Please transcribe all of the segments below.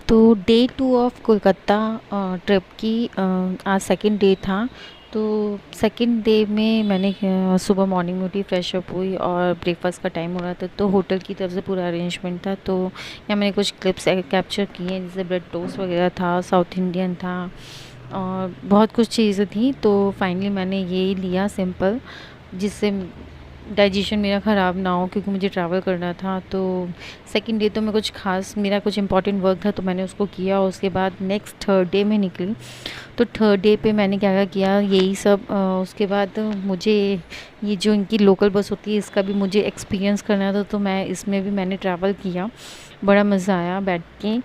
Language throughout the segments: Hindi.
तो डे 2 ऑफ कोलकाता ट्रिप की आज सेकंड डे था। तो सेकंड डे में मैंने सुबह मॉर्निंग में उठी, फ्रेश अप हुई और ब्रेकफास्ट का टाइम हो रहा था। तो होटल की तरफ से पूरा अरेंजमेंट था। तो यहाँ मैंने कुछ क्लिप्स कैप्चर किए हैं, जैसे ब्रेड टोस्ट वगैरह था, साउथ इंडियन था और बहुत कुछ चीज़ें थी। तो फाइनली मैंने यही लिया सिंपल, जिससे डाइजेशन मेरा ख़राब ना हो, क्योंकि मुझे ट्रैवल करना था। तो सेकंड डे तो मैं कुछ खास, मेरा कुछ इंपॉर्टेंट वर्क था तो मैंने उसको किया। उसके बाद नेक्स्ट थर्ड डे में निकली। तो थर्ड डे पे मैंने क्या क्या किया, यही सब। उसके बाद मुझे ये जो इनकी लोकल बस होती है, इसका भी मुझे एक्सपीरियंस करना था। तो मैं इसमें भी मैंने ट्रैवल किया, बड़ा मज़ा आया बैठ के।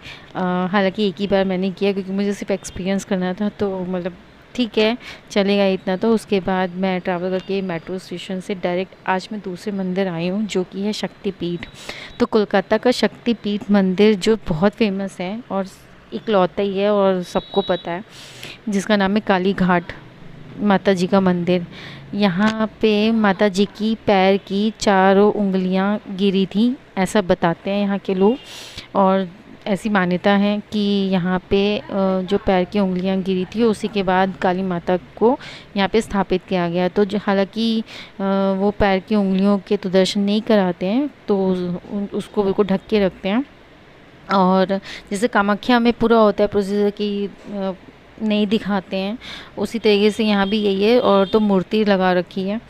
हालांकि एक ही बार मैंने किया, क्योंकि मुझे सिर्फ एक्सपीरियंस करना था। तो मतलब ठीक है, चलेगा इतना। तो उसके बाद मैं ट्रैवल करके मेट्रो स्टेशन से डायरेक्ट आज मैं दूसरे मंदिर आई हूँ, जो कि है शक्तिपीठ। तो कोलकाता का शक्तिपीठ मंदिर जो बहुत फेमस है और इकलौता ही है और सबको पता है, जिसका नाम है काली घाट माता जी का मंदिर। यहाँ पे माता जी की पैर की चारों उंगलियाँ गिरी थी, ऐसा बताते हैं यहाँ के लोग। और ऐसी मान्यता है कि यहाँ पे जो पैर की उंगलियाँ गिरी थी, उसी के बाद काली माता को यहाँ पे स्थापित किया गया। तो जो हालांकि वो पैर की उंगलियों के तो दर्शन नहीं कराते हैं, तो उसको बिल्कुल ढक के रखते हैं। और जैसे कामाख्या में पूरा होता है प्रोसीजर की, नहीं दिखाते हैं, उसी तरीके से यहाँ भी यही है। और तो मूर्ति लगा रखी है।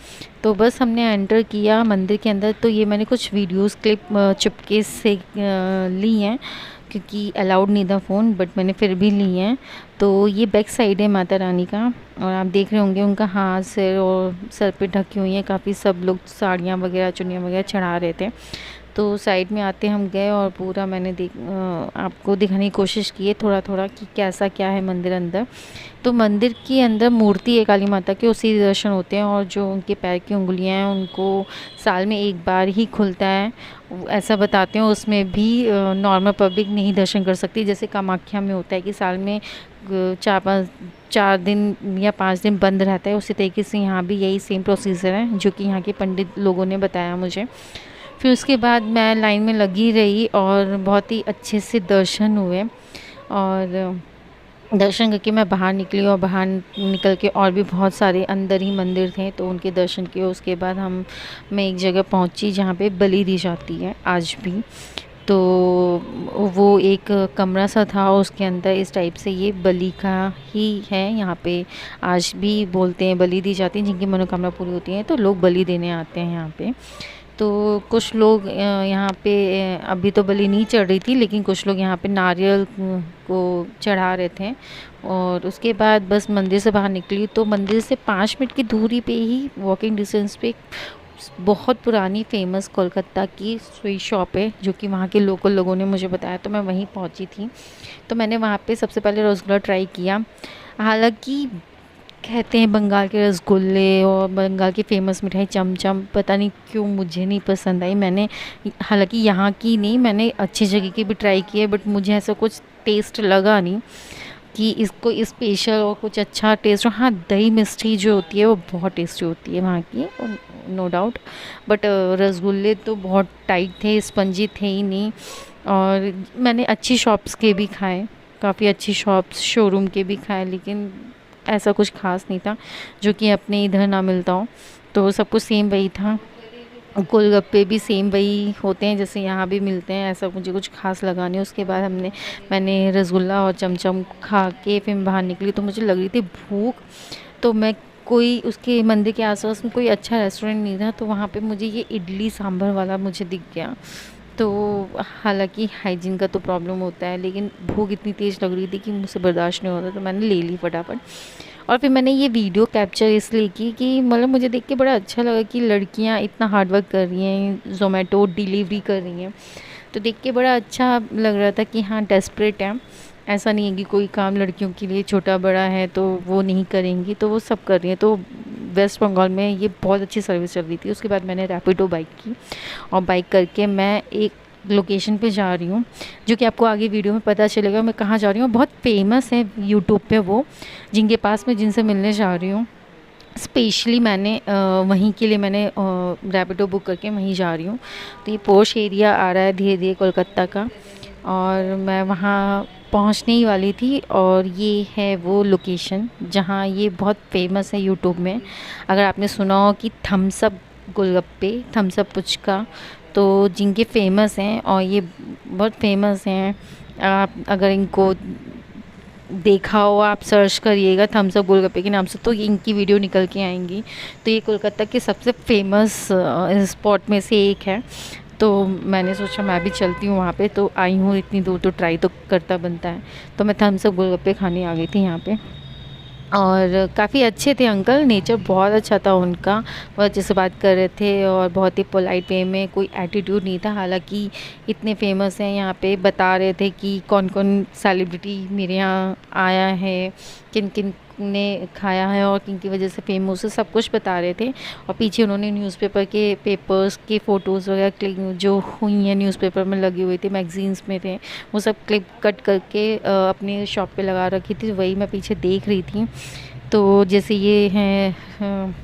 तो बस हमने एंटर किया मंदिर के अंदर। तो ये मैंने कुछ वीडियोस क्लिप चुपके से ली हैं, क्योंकि अलाउड नहीं था फ़ोन, बट मैंने फिर भी ली हैं। तो ये बैक साइड है माता रानी का, और आप देख रहे होंगे उनका हाथ, सिर और सर पे ढकी हुई है। काफ़ी सब लोग साड़ियाँ वगैरह, चुन्नियाँ वगैरह चढ़ा रहे थे। तो साइड में आते हम गए और पूरा मैंने आपको दिखाने की कोशिश की है थोड़ा थोड़ा कि कैसा क्या है मंदिर अंदर। तो मंदिर के अंदर मूर्ति है काली माता की, उसी दर्शन होते हैं। और जो उनके पैर की उंगलियां हैं, उनको साल में एक बार ही खुलता है, ऐसा बताते हैं। उसमें भी नॉर्मल पब्लिक नहीं दर्शन कर सकती, जैसे कामाख्या में होता है कि साल में 4 दिन या 5 दिन बंद रहता है। उसी तरीके से यहाँ भी यही सेम प्रोसीजर है, जो कि यहाँ के पंडित लोगों ने बताया मुझे। फिर उसके बाद मैं लाइन में लगी रही और बहुत ही अच्छे से दर्शन हुए। और दर्शन करके मैं बाहर निकली, और बाहर निकल के और भी बहुत सारे अंदर ही मंदिर थे, तो उनके दर्शन किए। उसके बाद मैं एक जगह पहुंची जहाँ पे बलि दी जाती है आज भी। तो वो एक कमरा सा था, उसके अंदर इस टाइप से ये बलि का ही है। यहाँ पे आज भी बोलते हैं बलि दी जाती है, जिनकी मनोकामना पूरी होती है तो लोग बलि देने आते हैं यहाँ पे। तो कुछ लोग यहाँ पे अभी तो बलि नहीं चढ़ रही थी, लेकिन कुछ लोग यहाँ पे नारियल को चढ़ा रहे थे। और उसके बाद बस मंदिर से बाहर निकली, तो मंदिर से 5 मिनट की दूरी पे ही, वॉकिंग डिस्टेंस पे, बहुत पुरानी फेमस कोलकाता की स्वीट शॉप है, जो कि वहाँ के लोकल लोगों ने मुझे बताया। तो मैं वहीं पहुँची थी। तो मैंने वहाँ पे सबसे पहले रसगुल्ला ट्राई किया। हालांकि कहते हैं बंगाल के रसगुल्ले और बंगाल की फ़ेमस मिठाई चमचम, पता नहीं क्यों मुझे नहीं पसंद आई। मैंने हालांकि यहाँ की नहीं, मैंने अच्छी जगह की भी ट्राई की है, बट मुझे ऐसा कुछ टेस्ट लगा नहीं कि इसको स्पेशल और कुछ अच्छा टेस्ट हो। हाँ, दही मिष्ठी जो होती है वो बहुत टेस्टी होती है वहाँ की, नो डाउट। बट रसगुल्ले तो बहुत टाइट थे, स्पंजी थे ही नहीं। और मैंने अच्छी शॉप्स के भी खाए, काफ़ी अच्छी शॉप्स शोरूम के भी खाए, लेकिन ऐसा कुछ खास नहीं था जो कि अपने इधर ना मिलता हो। तो सब कुछ सेम वही था। गोलगप्पे भी सेम वही होते हैं जैसे यहाँ भी मिलते हैं, ऐसा मुझे कुछ खास लगा नहीं। उसके बाद मैंने रसगुल्ला और चमचम खा के फिर मैं बाहर निकली, तो मुझे लग रही थी भूख। तो मैं कोई उसके मंदिर के आसपास में कोई अच्छा रेस्टोरेंट नहीं था, तो वहाँ पे मुझे ये इडली सांभर वाला मुझे दिख गया। तो हालांकि हाइजीन का तो प्रॉब्लम होता है, लेकिन भूख इतनी तेज़ लग रही थी कि मुझसे बर्दाश्त नहीं हो रहा, तो मैंने ले ली फटाफट। और फिर मैंने ये वीडियो कैप्चर इसलिए की कि मतलब मुझे देख के बड़ा अच्छा लगा कि लड़कियां इतना हार्ड वर्क कर रही हैं, ज़ोमेटो डिलीवरी कर रही हैं। तो देख के बड़ा अच्छा लग रहा था कि हाँ, डेस्परेट है। ऐसा नहीं है कि कोई काम लड़कियों के लिए छोटा बड़ा है तो वो नहीं करेंगी, तो वो सब कर रही हैं। तो वेस्ट बंगाल में ये बहुत अच्छी सर्विस चल रही थी। उसके बाद मैंने रैपिडो बाइक की, और बाइक करके मैं एक लोकेशन पे जा रही हूँ, जो कि आपको आगे वीडियो में पता चलेगा मैं कहाँ जा रही हूँ। बहुत फेमस है यूट्यूब पे वो, जिनके पास मैं जिनसे मिलने जा रही हूँ। स्पेशली मैंने वहीं के लिए मैंने रैपिडो बुक करके वहीं जा रही हूँ। तो ये पोश एरिया आ रहा है धीरे धीरे कोलकाता का। और मैं वहाँ पहुँचने ही वाली थी। और ये है वो लोकेशन जहाँ ये बहुत फेमस है यूट्यूब में। अगर आपने सुना हो कि थम्स अप गोलगप्पे, थम्स अप पुचका, तो जिनके फेमस हैं और ये बहुत फेमस हैं। आप अगर इनको देखा हो, आप सर्च करिएगा थम्स अप गोलगप्पे के नाम से, तो इनकी वीडियो निकल के आएंगी। तो ये कोलकाता के सबसे फेमस स्पॉट में से एक है। तो मैंने सोचा मैं भी चलती हूँ वहाँ पे, तो आई हूँ इतनी दूर तो ट्राई तो करता बनता है। तो मैं थम्स अप गोलगप्पे खाने आ गई थी यहाँ पे। और काफ़ी अच्छे थे अंकल, नेचर बहुत अच्छा था उनका, बहुत अच्छे से बात कर रहे थे और बहुत ही पोलाइट वे में, कोई एटीट्यूड नहीं था। हालांकि इतने फेमस हैं यहाँ पे, बता रहे थे कि कौन कौन सेलिब्रिटी मेरे यहाँ आया है, किन किन ने खाया है और किन की वजह से फेमस है, सब कुछ बता रहे थे। और पीछे उन्होंने न्यूज़पेपर के पेपर्स के फ़ोटोज़ वगैरह क्लिक जो हुई हैं न्यूज़पेपर में लगी हुई थी, मैगज़ीन्स में थे, वो सब क्लिप कट करके अपने शॉप पे लगा रखी थी, वही मैं पीछे देख रही थी। तो जैसे ये हैं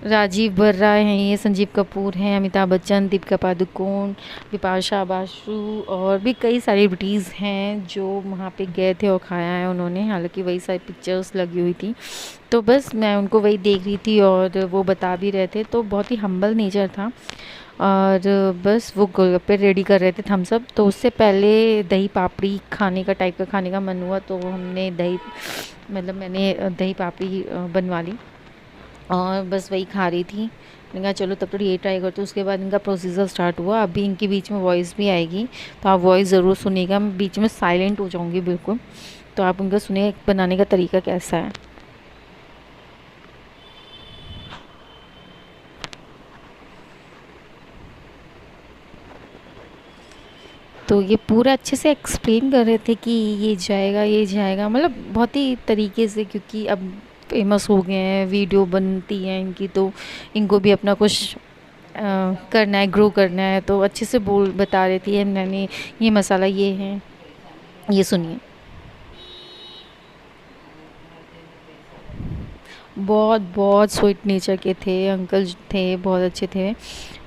राजीव बर्रा हैं, ये संजीव कपूर हैं, अमिताभ बच्चन, दीपिका पादुकोण, बिपाशा बासु और भी कई सेलिब्रिटीज़ हैं जो वहाँ पे गए थे और खाया है उन्होंने। हालांकि वही सारी पिक्चर्स लगी हुई थी, तो बस मैं उनको वही देख रही थी और वो बता भी रहे थे। तो बहुत ही हम्बल नेचर था। और बस वो गोलगप्पे रेडी कर रहे थे थम्स अप। तो उससे पहले दही पापड़ी खाने का, टाइप का खाने का मन हुआ, तो हमने मैंने दही पापड़ी बनवा ली और बस वही खा रही थी। मैंने कहा चलो तब तक ये ट्राई करते। उसके बाद इनका प्रोसीजर स्टार्ट हुआ। अभी इनके बीच में वॉइस भी आएगी, तो आप वॉइस ज़रूर सुनिएगा। मैं बीच में साइलेंट हो जाऊँगी बिल्कुल, तो आप उनका सुनिए बनाने का तरीका कैसा है। तो ये पूरा अच्छे से एक्सप्लेन कर रहे थे कि ये जाएगा, मतलब बहुत ही तरीके से, क्योंकि अब फेमस हो गए हैं, वीडियो बनती है इनकी, तो इनको भी अपना कुछ करना है, ग्रो करना है, तो अच्छे से बोल बता रही थी। मैंने ये मसाला ये है, ये सुनिए। बहुत बहुत स्वीट नेचर के थे अंकल, थे बहुत अच्छे थे।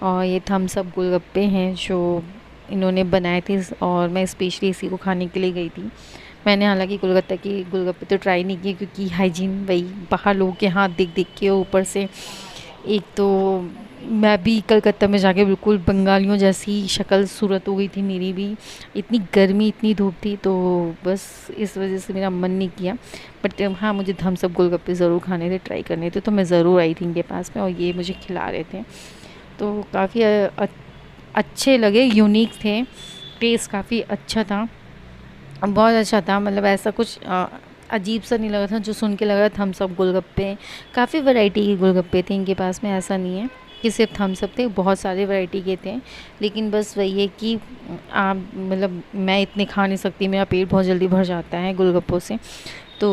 और ये थम्स अप गोलगप्पे हैं जो इन्होंने बनाए थे और मैं स्पेशली इसी को खाने के लिए गई थी। मैंने हालांकि कोलकाता की गोलगप्पे तो ट्राई नहीं किए, क्योंकि हाइजीन वही बाहर लोगों के हाथ देख देख के, ऊपर से एक तो मैं भी कलकत्ता में जाके बिल्कुल बंगालियों जैसी शक्ल सूरत हो गई थी मेरी भी, इतनी गर्मी इतनी धूप थी, तो बस इस वजह से मेरा मन नहीं किया। बट हाँ, मुझे थम्स अप गोलगप्पे ज़रूर खाने थे, ट्राई करने थे, तो मैं ज़रूर आई थी इनके पास में और ये मुझे खिला रहे थे। तो काफ़ी अच्छे लगे, यूनिक थे, टेस्ट काफ़ी अच्छा था, बहुत अच्छा था। मतलब ऐसा कुछ अजीब सा नहीं लगा था जो सुन के लगा थम्स अप गोलगप्पे। काफ़ी वैरायटी के गोलगप्पे थे इनके पास में, ऐसा नहीं है कि सिर्फ थम्स अप थे, बहुत सारे वैरायटी के थे। लेकिन बस वही है कि आप मतलब मैं इतने खा नहीं सकती, मेरा पेट बहुत जल्दी भर जाता है गोलगप्पों से। तो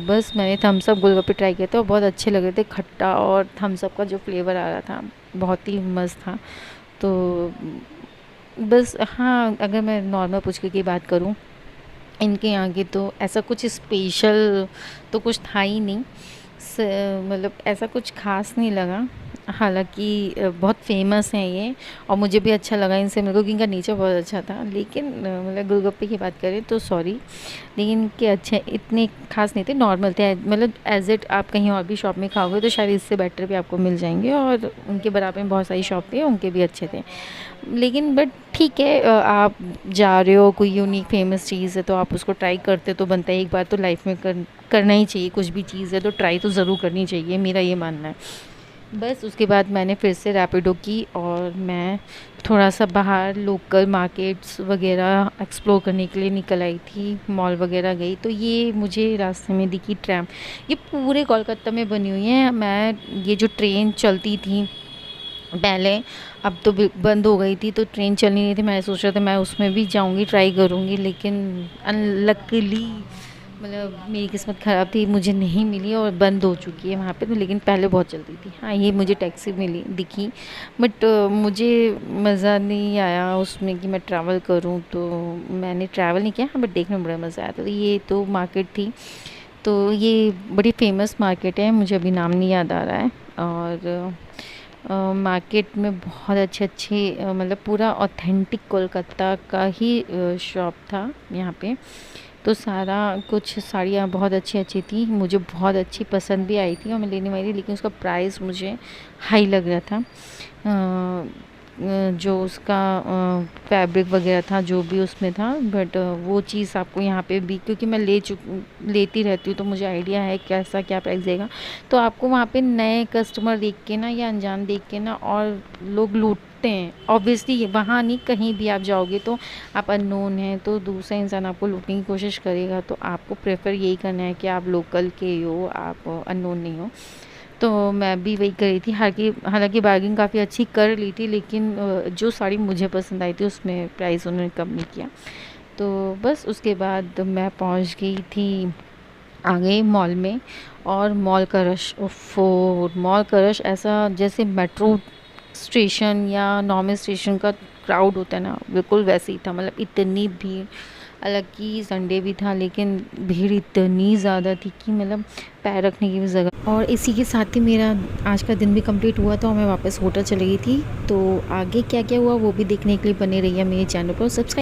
बस मैंने थम्स अप गोलगप्पे ट्राई किए थे और बहुत अच्छे लग रहे थे, खट्टा और थम्स अप का जो फ्लेवर आ रहा था बहुत ही मस्त था। तो बस हाँ, अगर मैं नॉर्मल पुचके की बात करूँ इनके यहाँ की, तो ऐसा कुछ स्पेशल तो कुछ था ही नहीं, मतलब ऐसा कुछ खास नहीं लगा। हालांकि बहुत फेमस हैं ये और मुझे भी अच्छा लगा इनसे मेरे को, कि इनका नेचर बहुत अच्छा था। लेकिन मतलब गोलगप्पे की बात करें तो सॉरी, लेकिन इनके अच्छे इतने खास नहीं थे, नॉर्मल थे। मतलब एज इट आप कहीं और भी शॉप में खाओगे तो शायद इससे बेटर भी आपको मिल जाएंगे, और उनके बराबर में बहुत सारी शॉप थी, उनके भी अच्छे थे। लेकिन बट ठीक है, आप जा रहे हो, कोई यूनिक फेमस चीज़ है तो आप उसको ट्राई करते तो बनता है। एक बार तो लाइफ में करना ही चाहिए, कुछ भी चीज़ है तो ट्राई तो ज़रूर करनी चाहिए, मेरा ये मानना है। बस उसके बाद मैंने फिर से रैपिडो की और मैं थोड़ा सा बाहर लोकल मार्केट्स वगैरह एक्सप्लोर करने के लिए निकल आई थी, मॉल वगैरह गई। तो ये मुझे रास्ते में दिखी ट्रैम, ये पूरे कोलकाता में बनी हुई है। मैं ये जो ट्रेन चलती थी पहले, अब तो बंद हो गई थी, तो ट्रेन चल नहीं रही थी, मैंने सोचा था मैं उसमें भी जाऊंगी, ट्राई करूंगी, लेकिन अनलकली मतलब मेरी किस्मत ख़राब थी, मुझे नहीं मिली और बंद हो चुकी है वहाँ पे। तो लेकिन पहले बहुत चलती थी। हाँ, ये मुझे टैक्सी मिली दिखी, बट मुझे मज़ा नहीं आया उसमें कि मैं ट्रैवल करूँ, तो मैंने ट्रैवल नहीं किया। हाँ, बट देखने में बड़ा मज़ा आया। तो ये तो मार्केट थी, तो ये बड़ी फेमस मार्केट है, मुझे अभी नाम नहीं याद आ रहा है। और मार्केट में बहुत अच्छे मतलब पूरा ऑथेंटिक कोलकाता का ही शॉप था यहाँ पे। तो सारा कुछ साड़ियाँ बहुत अच्छी थी, मुझे बहुत अच्छी पसंद भी आई थी और मैं लेने वाली थी, लेकिन उसका प्राइस मुझे हाई लग रहा था। जो उसका फैब्रिक वगैरह था जो भी उसमें था, बट वो चीज़ आपको यहाँ पे भी, क्योंकि मैं लेती रहती हूँ तो मुझे आइडिया है कैसा क्या प्राइस देगा। तो आपको वहाँ पे नए कस्टमर देख के ना या अनजान देख के ना और लोग लूटते हैं ऑब्वियसली। वहाँ नहीं, कहीं भी आप जाओगे तो आप अननोन हैं तो दूसरा इंसान आपको लूटने की कोशिश करेगा। तो आपको प्रेफर यही करना है कि आप लोकल के हो, आप अननोन नहीं हो। तो मैं भी वही कर रही थी, हालांकि बार्गेनिंग काफ़ी अच्छी कर ली थी, लेकिन जो साड़ी मुझे पसंद आई थी उसमें प्राइस उन्होंने कम नहीं किया। तो बस उसके बाद मैं पहुंच गई थी आगे मॉल में। और मॉल का रश, ओफो, मॉल का रश ऐसा जैसे मेट्रो स्टेशन या नॉर्मल स्टेशन का क्राउड होता है ना, बिल्कुल वैसे ही था। मतलब इतनी भीड़, हालांकि संडे भी था लेकिन भीड़ इतनी ज़्यादा थी कि मतलब पैर रखने की भी जगह। और इसी के साथ ही मेरा आज का दिन भी कंप्लीट हुआ था और मैं वापस होटल चली गई थी। तो आगे क्या क्या हुआ वो भी देखने के लिए बने रहिए मेरे चैनल पर। सब्सक्राइब